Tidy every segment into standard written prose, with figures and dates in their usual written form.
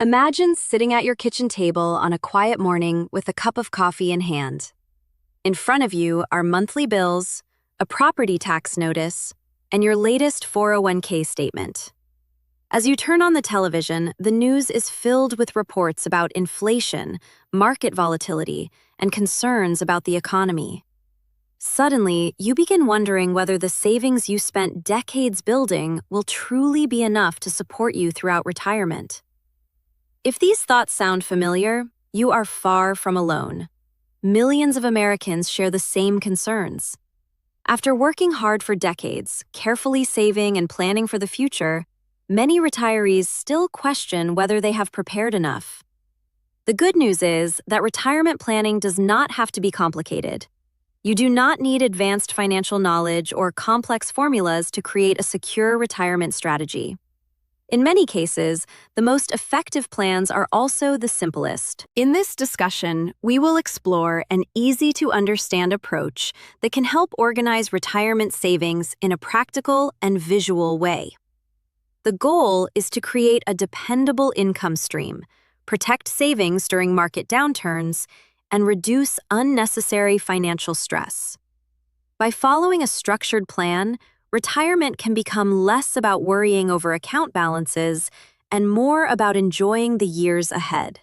Imagine sitting at your kitchen table on a quiet morning with a cup of coffee in hand. In front of you are monthly bills, a property tax notice, and your latest 401k statement. As you turn on the television, the news is filled with reports about inflation, market volatility, and concerns about the economy. Suddenly, you begin wondering whether the savings you spent decades building will truly be enough to support you throughout retirement. If these thoughts sound familiar, you are far from alone. Millions of Americans share the same concerns. After working hard for decades, carefully saving and planning for the future, many retirees still question whether they have prepared enough. The good news is that retirement planning does not have to be complicated. You do not need advanced financial knowledge or complex formulas to create a secure retirement strategy. In many cases, the most effective plans are also the simplest. In this discussion, we will explore an easy-to-understand approach that can help organize retirement savings in a practical and visual way. The goal is to create a dependable income stream, protect savings during market downturns, and reduce unnecessary financial stress. By following a structured plan, retirement can become less about worrying over account balances and more about enjoying the years ahead.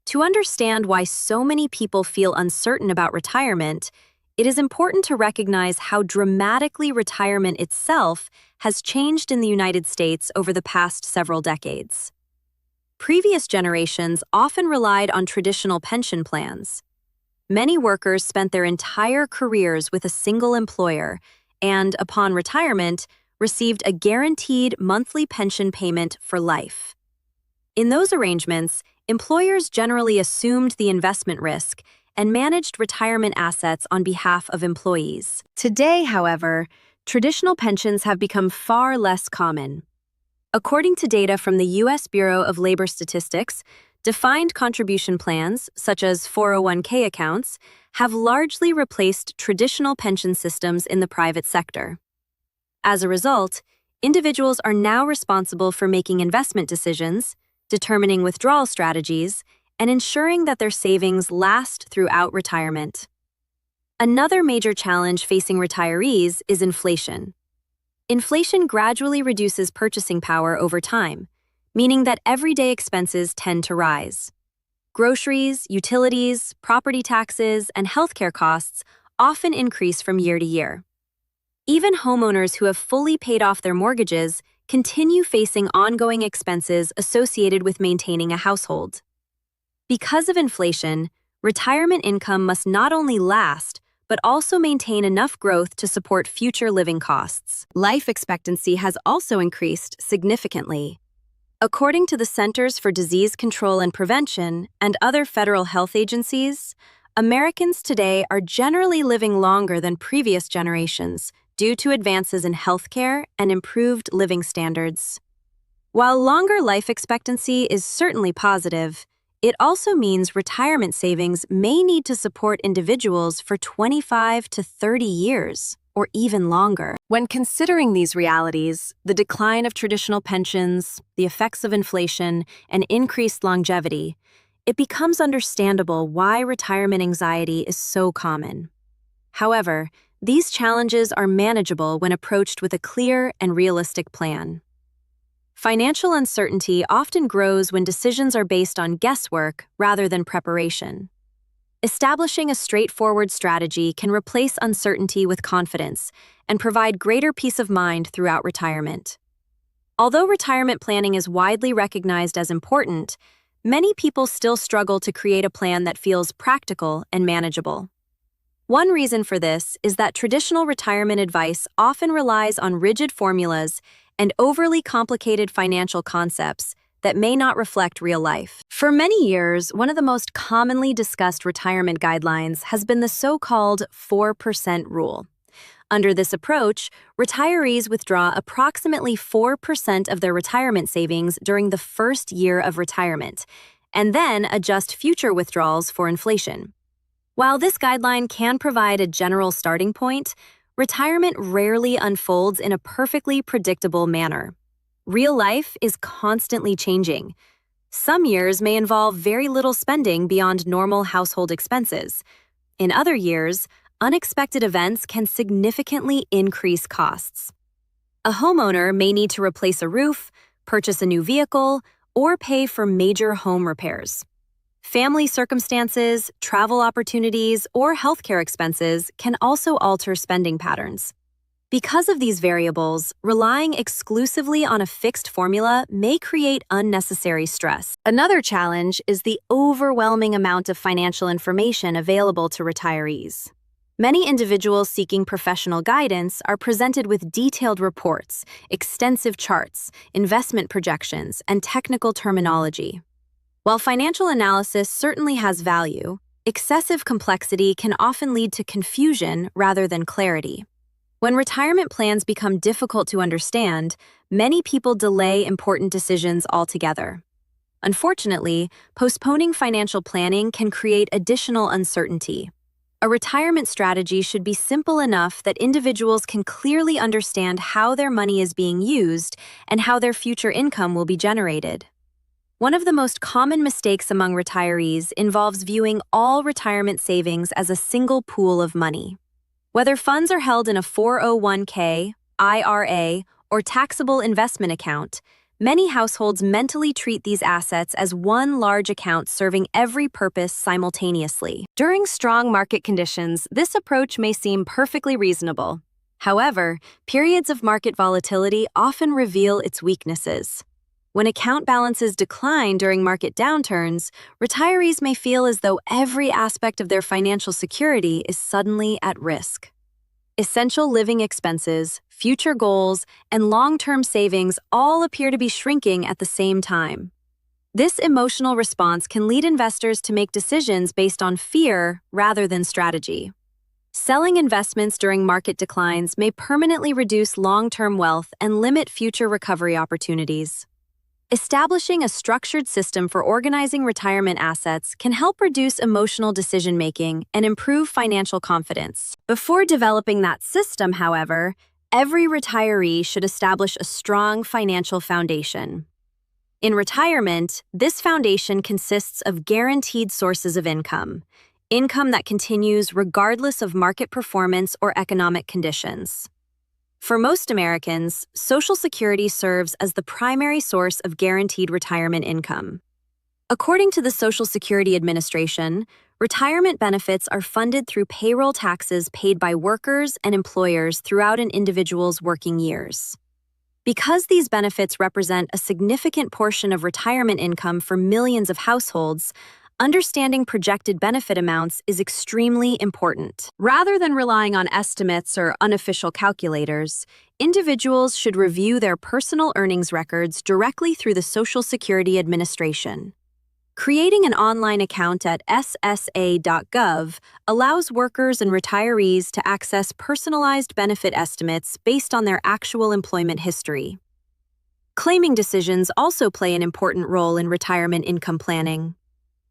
To understand why so many people feel uncertain about retirement, it is important to recognize how dramatically retirement itself has changed in the United States over the past several decades. Previous generations often relied on traditional pension plans. Many workers spent their entire careers with a single employer and, upon retirement, received a guaranteed monthly pension payment for life. In those arrangements, employers generally assumed the investment risk and managed retirement assets on behalf of employees. Today, however, traditional pensions have become far less common. According to data from the U.S. Bureau of Labor Statistics, defined contribution plans, such as 401k accounts, have largely replaced traditional pension systems in the private sector. As a result, individuals are now responsible for making investment decisions, determining withdrawal strategies, and ensuring that their savings last throughout retirement. Another major challenge facing retirees is inflation. Inflation gradually reduces purchasing power over time, meaning that everyday expenses tend to rise. Groceries, utilities, property taxes, and healthcare costs often increase from year to year. Even homeowners who have fully paid off their mortgages continue facing ongoing expenses associated with maintaining a household. Because of inflation, retirement income must not only last, but also maintain enough growth to support future living costs. Life expectancy has also increased significantly. According to the Centers for Disease Control and Prevention and other federal health agencies, Americans today are generally living longer than previous generations due to advances in healthcare and improved living standards. While longer life expectancy is certainly positive, it also means retirement savings may need to support individuals for 25 to 30 years, or even longer. When considering these realities, the decline of traditional pensions, the effects of inflation, and increased longevity, it becomes understandable why retirement anxiety is so common. However, these challenges are manageable when approached with a clear and realistic plan. Financial uncertainty often grows when decisions are based on guesswork rather than preparation. Establishing a straightforward strategy can replace uncertainty with confidence and provide greater peace of mind throughout retirement. Although retirement planning is widely recognized as important, many people still struggle to create a plan that feels practical and manageable. One reason for this is that traditional retirement advice often relies on rigid formulas and overly complicated financial concepts that may not reflect real life. For many years, one of the most commonly discussed retirement guidelines has been the so-called 4% rule. Under this approach, retirees withdraw approximately 4% of their retirement savings during the first year of retirement, and then adjust future withdrawals for inflation. While this guideline can provide a general starting point, retirement rarely unfolds in a perfectly predictable manner. Real life is constantly changing. Some years may involve very little spending beyond normal household expenses. In other years, unexpected events can significantly increase costs. A homeowner may need to replace a roof, purchase a new vehicle, or pay for major home repairs. Family circumstances, travel opportunities, or healthcare expenses can also alter spending patterns. Because of these variables, relying exclusively on a fixed formula may create unnecessary stress. Another challenge is the overwhelming amount of financial information available to retirees. Many individuals seeking professional guidance are presented with detailed reports, extensive charts, investment projections, and technical terminology. While financial analysis certainly has value, excessive complexity can often lead to confusion rather than clarity. When retirement plans become difficult to understand, many people delay important decisions altogether. Unfortunately, postponing financial planning can create additional uncertainty. A retirement strategy should be simple enough that individuals can clearly understand how their money is being used and how their future income will be generated. One of the most common mistakes among retirees involves viewing all retirement savings as a single pool of money. Whether funds are held in a 401k, IRA, or taxable investment account, many households mentally treat these assets as one large account serving every purpose simultaneously. During strong market conditions, this approach may seem perfectly reasonable. However, periods of market volatility often reveal its weaknesses. When account balances decline during market downturns, retirees may feel as though every aspect of their financial security is suddenly at risk. Essential living expenses, future goals, and long-term savings all appear to be shrinking at the same time. This emotional response can lead investors to make decisions based on fear rather than strategy. Selling investments during market declines may permanently reduce long-term wealth and limit future recovery opportunities. Establishing a structured system for organizing retirement assets can help reduce emotional decision-making and improve financial confidence. Before developing that system, however, every retiree should establish a strong financial foundation. In retirement, this foundation consists of guaranteed sources of income that continues regardless of market performance or economic conditions. For most Americans, Social Security serves as the primary source of guaranteed retirement income. According to the Social Security Administration, retirement benefits are funded through payroll taxes paid by workers and employers throughout an individual's working years. Because these benefits represent a significant portion of retirement income for millions of households, understanding projected benefit amounts is extremely important. Rather than relying on estimates or unofficial calculators, individuals should review their personal earnings records directly through the Social Security Administration. Creating an online account at ssa.gov allows workers and retirees to access personalized benefit estimates based on their actual employment history. Claiming decisions also play an important role in retirement income planning.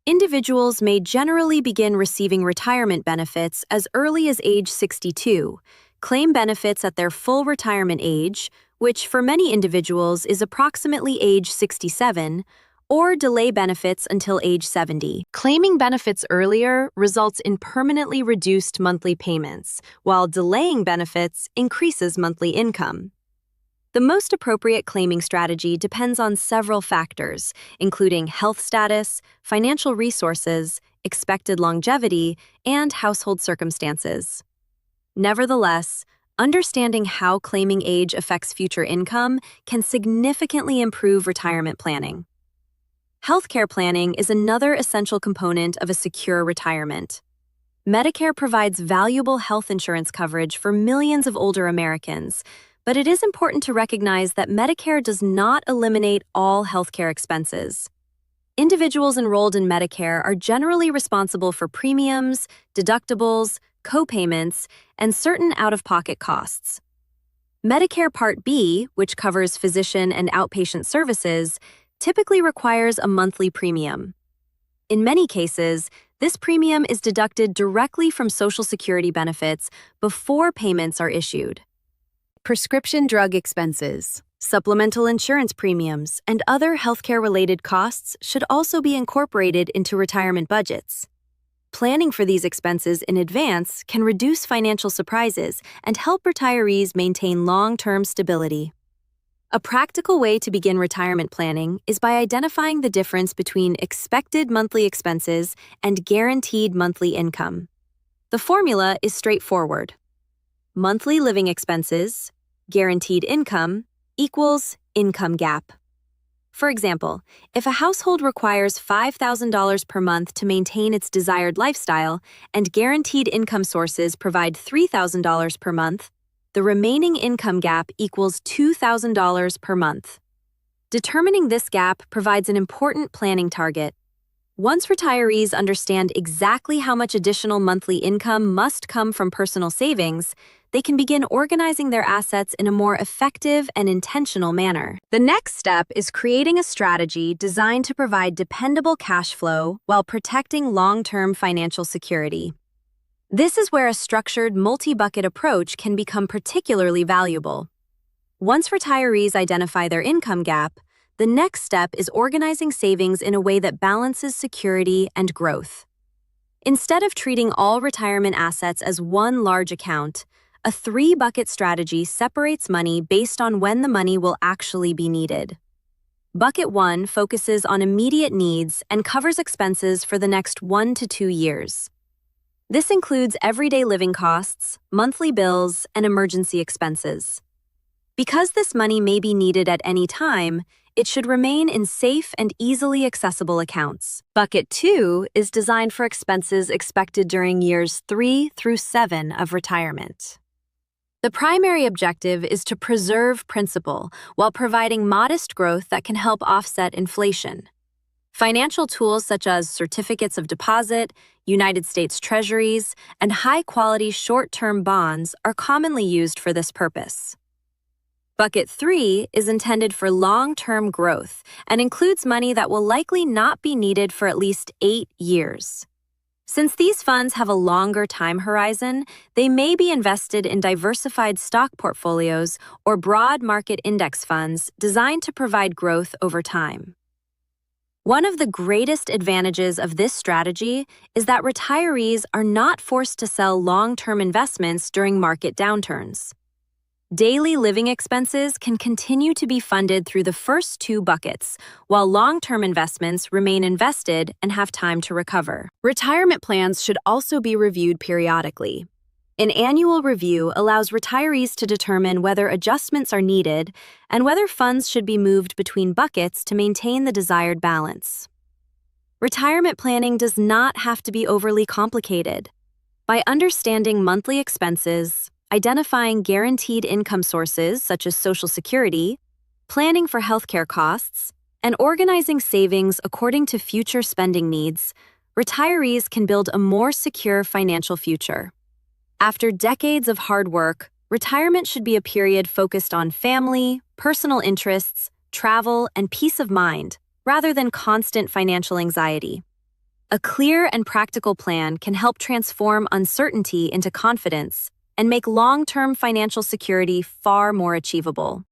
Individuals may generally begin receiving retirement benefits as early as age 62, claim benefits at their full retirement age, which for many individuals is approximately age 67, or delay benefits until age 70. Claiming benefits earlier results in permanently reduced monthly payments, while delaying benefits increases monthly income. The most appropriate claiming strategy depends on several factors, including health status, financial resources, expected longevity, and household circumstances. Nevertheless, understanding how claiming age affects future income can significantly improve retirement planning. Healthcare planning is another essential component of a secure retirement. Medicare provides valuable health insurance coverage for millions of older Americans, but it is important to recognize that Medicare does not eliminate all healthcare expenses. Individuals enrolled in Medicare are generally responsible for premiums, deductibles, co-payments, and certain out-of-pocket costs. Medicare Part B, which covers physician and outpatient services, typically requires a monthly premium. In many cases, this premium is deducted directly from Social Security benefits before payments are issued. Prescription drug expenses. Supplemental insurance premiums and other healthcare-related costs should also be incorporated into retirement budgets. Planning for these expenses in advance can reduce financial surprises and help retirees maintain long-term stability. A practical way to begin retirement planning is by identifying the difference between expected monthly expenses and guaranteed monthly income. The formula is straightforward. Monthly living expenses, guaranteed income, equals income gap. For example, if a household requires $5,000 per month to maintain its desired lifestyle and guaranteed income sources provide $3,000 per month, the remaining income gap equals $2,000 per month. Determining this gap provides an important planning target. Once retirees understand exactly how much additional monthly income must come from personal savings, they can begin organizing their assets in a more effective and intentional manner. The next step is creating a strategy designed to provide dependable cash flow while protecting long-term financial security. This is where a structured, multi-bucket approach can become particularly valuable. Once retirees identify their income gap, the next step is organizing savings in a way that balances security and growth. Instead of treating all retirement assets as one large account, a three-bucket strategy separates money based on when the money will actually be needed. Bucket 1 focuses on immediate needs and covers expenses for the next 1 to 2 years. This includes everyday living costs, monthly bills, and emergency expenses. Because this money may be needed at any time, it should remain in safe and easily accessible accounts. Bucket 2 is designed for expenses expected during years 3 through 7 of retirement. The primary objective is to preserve principal while providing modest growth that can help offset inflation. Financial tools such as certificates of deposit, United States Treasuries, and high-quality short-term bonds are commonly used for this purpose. Bucket 3 is intended for long-term growth and includes money that will likely not be needed for at least 8 years. Since these funds have a longer time horizon, they may be invested in diversified stock portfolios or broad market index funds designed to provide growth over time. One of the greatest advantages of this strategy is that retirees are not forced to sell long-term investments during market downturns. Daily living expenses can continue to be funded through the first 2 buckets, while long-term investments remain invested and have time to recover. Retirement plans should also be reviewed periodically. An annual review allows retirees to determine whether adjustments are needed and whether funds should be moved between buckets to maintain the desired balance. Retirement planning does not have to be overly complicated. By understanding monthly expenses, identifying guaranteed income sources such as Social Security, planning for healthcare costs, and organizing savings according to future spending needs, retirees can build a more secure financial future. After decades of hard work, retirement should be a period focused on family, personal interests, travel, and peace of mind, rather than constant financial anxiety. A clear and practical plan can help transform uncertainty into confidence and make long-term financial security far more achievable.